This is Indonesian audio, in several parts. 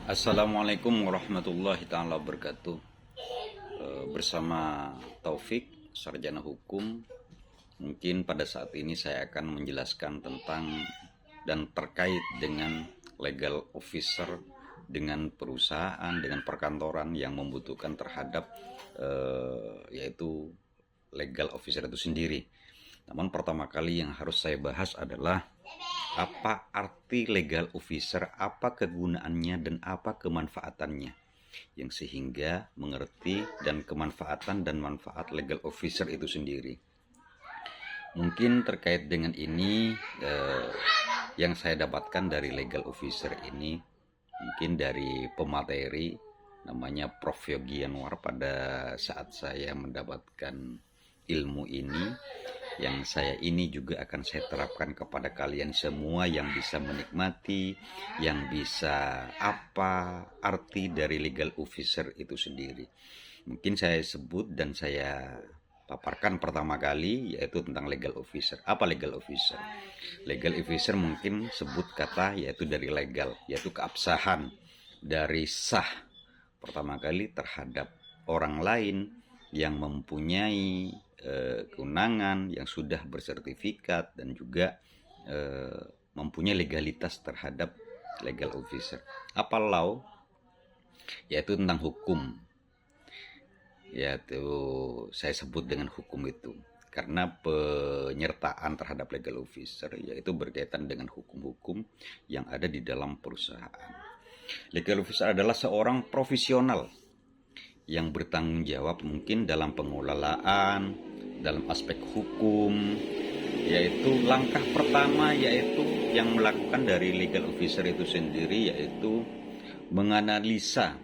Assalamualaikum warahmatullahi taala wabarakatuh. Bersama Taufik, sarjana hukum. Mungkin pada saat ini saya akan menjelaskan tentang dan terkait dengan legal officer dengan perusahaan, dengan perkantoran yang membutuhkan terhadap yaitu legal officer itu sendiri. Namun pertama kali yang harus saya bahas adalah apa arti legal officer, apa kegunaannya dan apa kemanfaatannya, yang sehingga mengerti dan kemanfaatan dan manfaat legal officer itu sendiri. Mungkin terkait dengan ini yang saya dapatkan dari legal officer ini mungkin dari pemateri namanya Prof. Yogi Anwar. Pada saat saya mendapatkan ilmu ini, yang saya ini juga akan saya terapkan kepada kalian semua yang bisa menikmati, yang bisa apa arti dari legal officer itu sendiri. Mungkin saya sebut dan saya paparkan pertama kali yaitu tentang legal officer. Apa legal officer? Legal officer mungkin sebut kata yaitu dari legal, yaitu keabsahan, dari sah pertama kali terhadap orang lain yang mempunyai kewenangan, yang sudah bersertifikat dan juga mempunyai legalitas terhadap legal officer. Apa law? Yaitu tentang hukum. Yaitu saya sebut dengan hukum itu karena penyertaan terhadap legal officer yaitu berkaitan dengan hukum-hukum yang ada di dalam perusahaan. Legal officer adalah seorang profesional yang bertanggung jawab mungkin dalam pengelolaan, dalam aspek hukum, yaitu langkah pertama yaitu yang melakukan dari legal officer itu sendiri yaitu menganalisa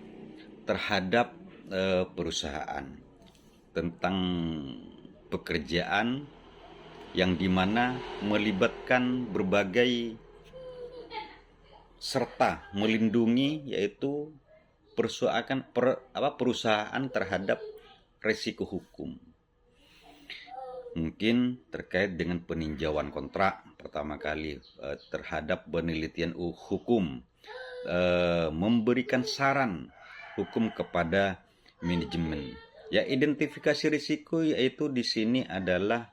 terhadap perusahaan tentang pekerjaan yang dimana melibatkan berbagai serta melindungi yaitu perusahaan terhadap resiko hukum. Mungkin terkait dengan peninjauan kontrak pertama kali, terhadap penelitian hukum, memberikan saran hukum kepada manajemen. Ya, identifikasi risiko yaitu di sini adalah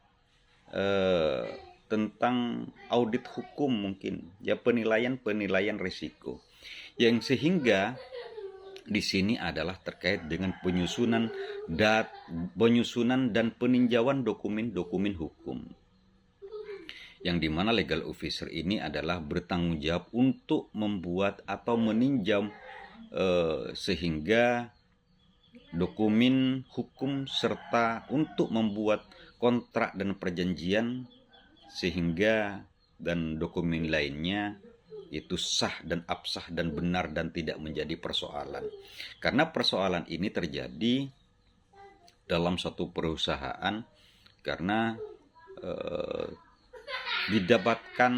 tentang audit hukum mungkin, ya penilaian risiko. Yang sehingga di sini adalah terkait dengan penyusunan dan peninjauan dokumen-dokumen hukum. Yang dimana legal officer ini adalah bertanggung jawab untuk membuat atau meninjau sehingga dokumen hukum serta untuk membuat kontrak dan perjanjian sehingga dan dokumen lainnya itu sah dan absah dan benar dan tidak menjadi persoalan. Karena persoalan ini terjadi dalam suatu perusahaan karena didapatkan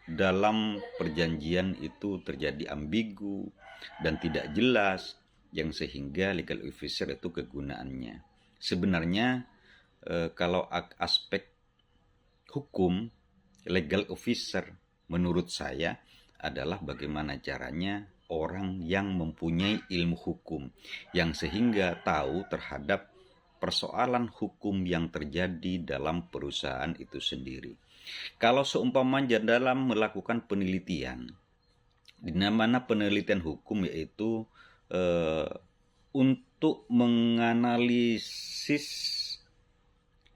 dalam perjanjian itu terjadi ambigu dan tidak jelas, yang sehingga legal officer itu kegunaannya. Sebenarnya kalau aspek hukum, legal officer menurut saya adalah bagaimana caranya orang yang mempunyai ilmu hukum, yang sehingga tahu terhadap persoalan hukum yang terjadi dalam perusahaan itu sendiri. Kalau seumpamanya dalam melakukan penelitian, di mana penelitian hukum yaitu untuk menganalisis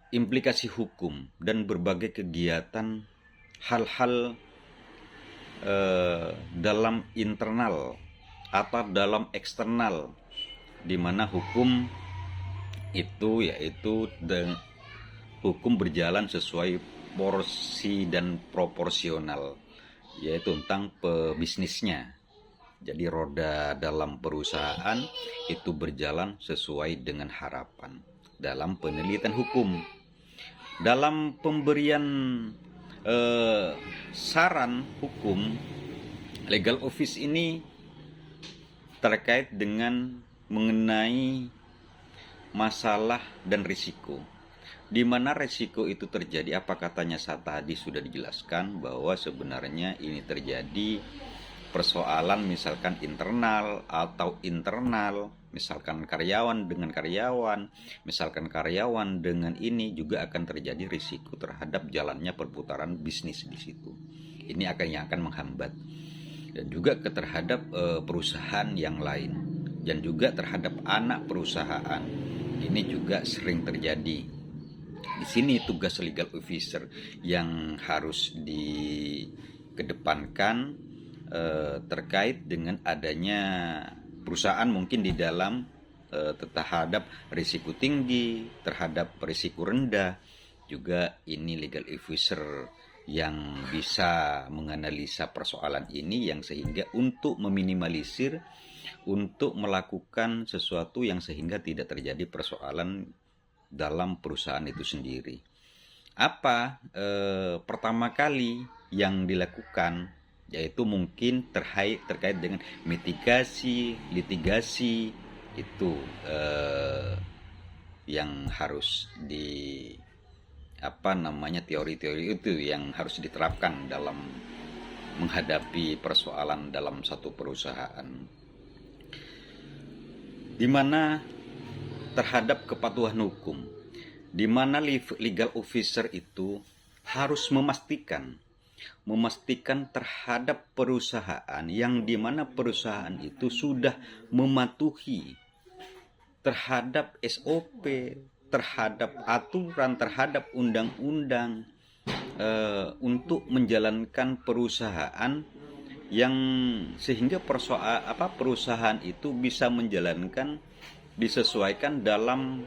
implikasi hukum dan berbagai kegiatan hal-hal dalam internal atau dalam eksternal, di mana hukum itu yaitu hukum berjalan sesuai porsi dan proporsional, yaitu tentang pebisnisnya. Jadi roda dalam perusahaan itu berjalan sesuai dengan harapan dalam penelitian hukum. Dalam pemberian saran hukum, legal office ini terkait dengan mengenai masalah dan risiko. Di mana risiko itu terjadi, apa katanya saat tadi sudah dijelaskan bahwa sebenarnya ini terjadi persoalan misalkan internal atau internal, misalkan karyawan dengan karyawan, misalkan karyawan dengan ini, juga akan terjadi risiko terhadap jalannya perputaran bisnis di situ. Ini yang akan menghambat, dan juga terhadap perusahaan yang lain, dan juga terhadap anak perusahaan. Ini juga sering terjadi. Di sini tugas legal officer yang harus dikedepankan terkait dengan adanya perusahaan mungkin di dalam terhadap risiko tinggi, terhadap risiko rendah. Juga ini legal officer yang bisa menganalisa persoalan ini, yang sehingga untuk meminimalisir, untuk melakukan sesuatu yang sehingga tidak terjadi persoalan dalam perusahaan itu sendiri. Apa pertama kali yang dilakukan, yaitu mungkin terkait dengan mitigasi, litigasi, itu yang harus teori-teori itu yang harus diterapkan dalam menghadapi persoalan dalam satu perusahaan, di mana terhadap kepatuhan hukum, di mana legal officer itu harus memastikan terhadap perusahaan, yang dimana perusahaan itu sudah mematuhi terhadap SOP, terhadap aturan, terhadap undang-undang untuk menjalankan perusahaan, yang sehingga perusahaan itu bisa menjalankan, disesuaikan dalam